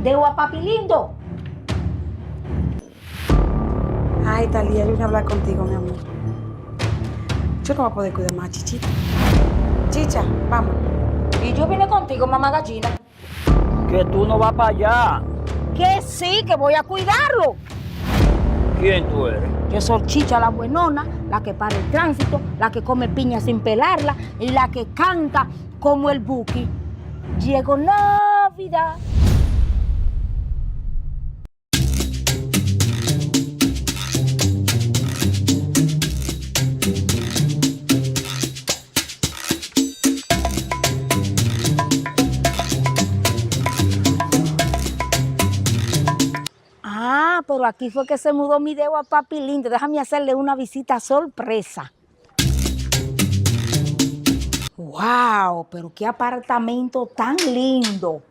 Debo a papi lindo. Ay, Talía, yo vine a hablar contigo, mi amor. Yo no voy a poder cuidar más a Chichita. Chicha, vamos. Y yo vine contigo, mamá gallina. Que tú no vas para allá. Que sí, que voy a cuidarlo. ¿Quién tú eres? Yo soy Chicha la buenona, la que para el tránsito, la que come piña sin pelarla y la que canta como el Buki. Llegó Navidad. Ah, pero aquí fue que se mudó mi dedo a papi lindo. Déjame hacerle una visita sorpresa. ¡Wow! Pero qué apartamento tan lindo.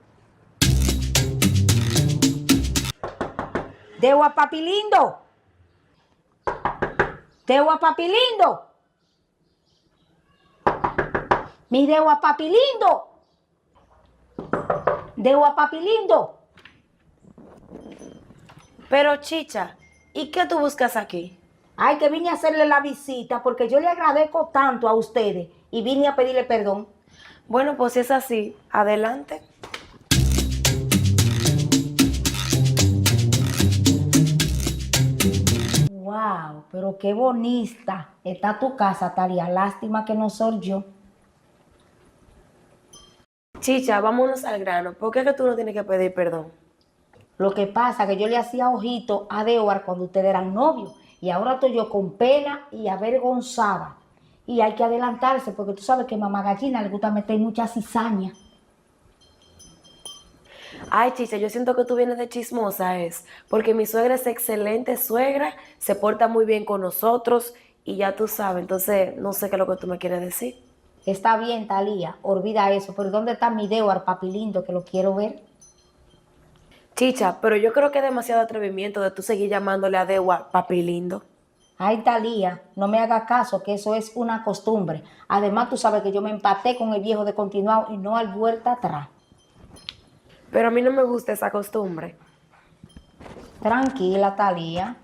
Debo a papi lindo. Debo a papi lindo. Mi debo a papi lindo. Debo a papi lindo. Pero Chicha, ¿y qué tú buscas aquí? Ay, que vine a hacerle la visita porque yo le agradezco tanto a ustedes y vine a pedirle perdón. Bueno, pues si es así, adelante. Wow, pero qué bonita está tu casa, Talia. Lástima que no soy yo. Chicha, vámonos al grano. ¿Por qué es que tú no tienes que pedir perdón? Lo que pasa es que yo le hacía ojito a Deoar cuando ustedes eran novios y ahora estoy yo con pena y avergonzada. Y hay que adelantarse porque tú sabes que a mamá gallina le gusta meter mucha cizaña. Ay, Chicha, yo siento que tú vienes de chismosa, porque mi suegra es excelente suegra, se porta muy bien con nosotros y ya tú sabes, entonces no sé qué es lo que tú me quieres decir. Está bien, Talía, olvida eso. Pero ¿dónde está mi Deoar, papi lindo, que lo quiero ver? Chicha, pero yo creo que es demasiado atrevimiento de tú seguir llamándole a Dewa papi lindo. Ay, Talía, no me haga caso, que eso es una costumbre. Además, tú sabes que yo me empaté con el viejo de continuado y no hay vuelta atrás. Pero a mí no me gusta esa costumbre. Tranquila, Talía.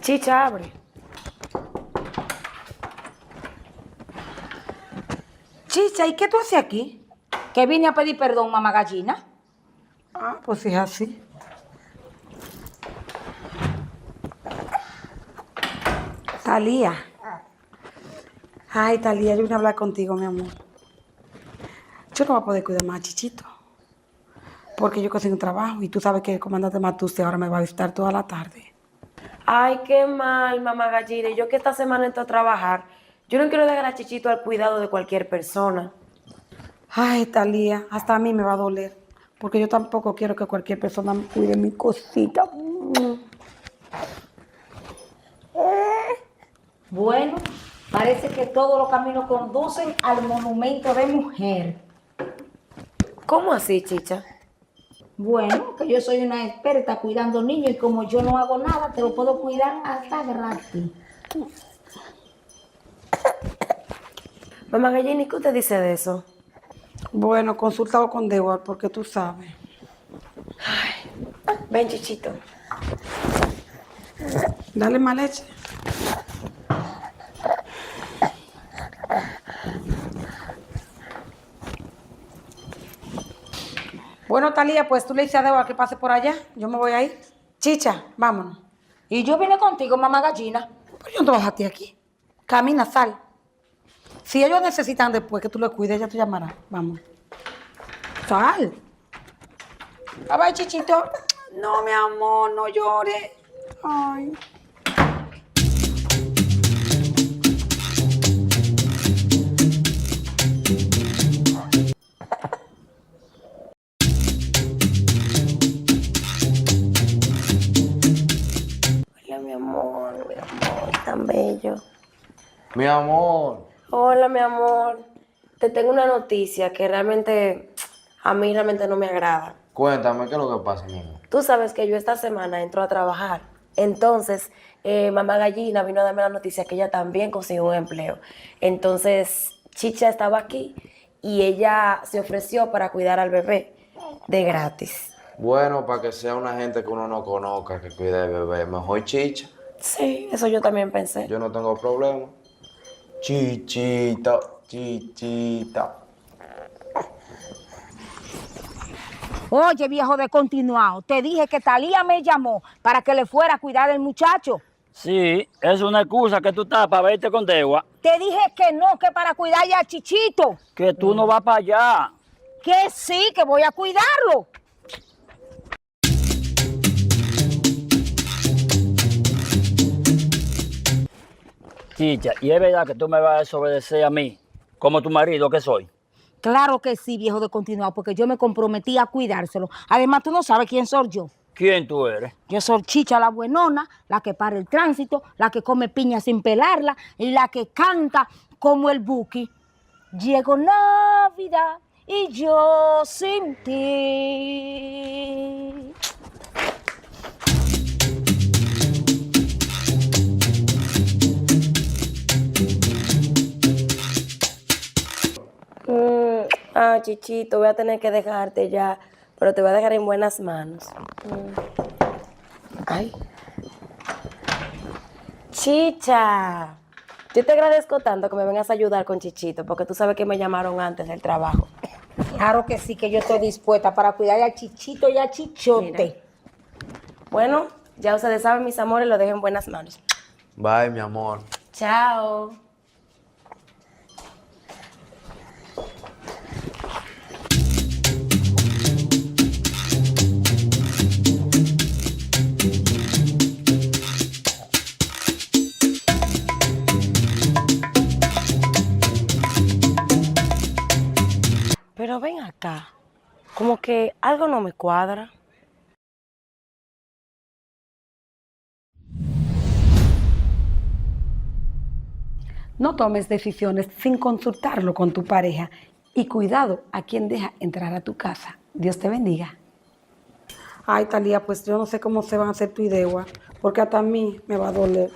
Chicha, abre. Chicha, ¿y qué tú haces aquí? Que vine a pedir perdón, mamá gallina. Ah, pues es así. Talía. Ay, Talía, yo vine a hablar contigo, mi amor. Yo no voy a poder cuidar más a Chichito. Porque yo consigo un trabajo y tú sabes que el comandante Matuste ahora me va a visitar toda la tarde. Ay, qué mal, mamá gallina. Y yo que esta semana entro a trabajar. Yo no quiero dejar a Chichito al cuidado de cualquier persona. Ay, Talía, hasta a mí me va a doler. Porque yo tampoco quiero que cualquier persona me cuide mi cosita. Bueno, parece que todos los caminos conducen al monumento de mujer. ¿Cómo así, Chicha? Bueno, que yo soy una experta cuidando niños y como yo no hago nada, te lo puedo cuidar hasta gratis. Mamá gallina, ¿y qué usted dice de eso? Bueno, consultado con Dewar porque tú sabes. Ven, Chichito. Dale más leche. Bueno, Talía, pues tú le dices a Dewar que pase por allá. Yo me voy a ir. Chicha, vámonos. Y yo vine contigo, mamá gallina. Pues yo no te vas a ti aquí. Camina, sal. Si ellos necesitan después que tú lo cuides, ella te llamará. Vamos. Sal. A ver, Chichito. No, mi amor, no llores. Ay. Hola, mi amor, tan bello. Mi amor. Hola, mi amor. Te tengo una noticia que realmente a mí realmente no me agrada. Cuéntame, ¿qué es lo que pasa, mi amor? Tú sabes que yo esta semana entro a trabajar. Entonces, mamá gallina vino a darme la noticia que ella también consiguió un empleo. Entonces, Chicha estaba aquí y ella se ofreció para cuidar al bebé de gratis. Bueno, para que sea una gente que uno no conozca, que cuide del bebé. Mejor chicha. Sí, eso yo también pensé. Yo no tengo problema. Chichita, chichita. Oye, viejo descontinuado, te dije que Talía me llamó para que le fuera a cuidar al muchacho. Sí, es una excusa que tú estás para verte con Degua. Te dije que no, que para cuidar ya a Chichito. Que tú no vas para allá. Que sí, que voy a cuidarlo. Chicha, y es verdad que tú me vas a desobedecer a mí, como tu marido que soy. Claro que sí, viejo descontinuado, porque yo me comprometí a cuidárselo. Además, tú no sabes quién soy yo. ¿Quién tú eres? Yo soy Chicha la buenona, la que para el tránsito, la que come piña sin pelarla y la que canta como el Buki. Llegó Navidad y yo sin ti. Chichito, voy a tener que dejarte ya, pero te voy a dejar en buenas manos. Ay. Chicha, yo te agradezco tanto que me vengas a ayudar con Chichito, porque tú sabes que me llamaron antes del trabajo. Claro que sí, que yo estoy dispuesta para cuidar a Chichito y a Chichote. Mira. Bueno, ya ustedes saben, mis amores, lo dejo en buenas manos. Bye, mi amor. Chao. Pero ven acá, como que algo no me cuadra. No tomes decisiones sin consultarlo con tu pareja y cuidado a quien deja entrar a tu casa. Dios te bendiga. Ay, Talía, pues yo no sé cómo se van a hacer tu idea, porque hasta a mí me va a doler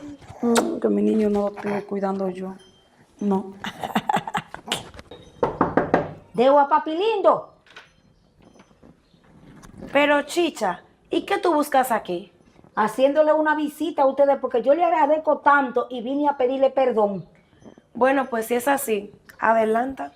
que mi niño no lo esté cuidando yo. No. Debo a papi lindo. Pero Chicha, ¿y qué tú buscas aquí? Haciéndole una visita a ustedes porque yo le agradezco tanto y vine a pedirle perdón. Bueno, pues si es así, adelanta.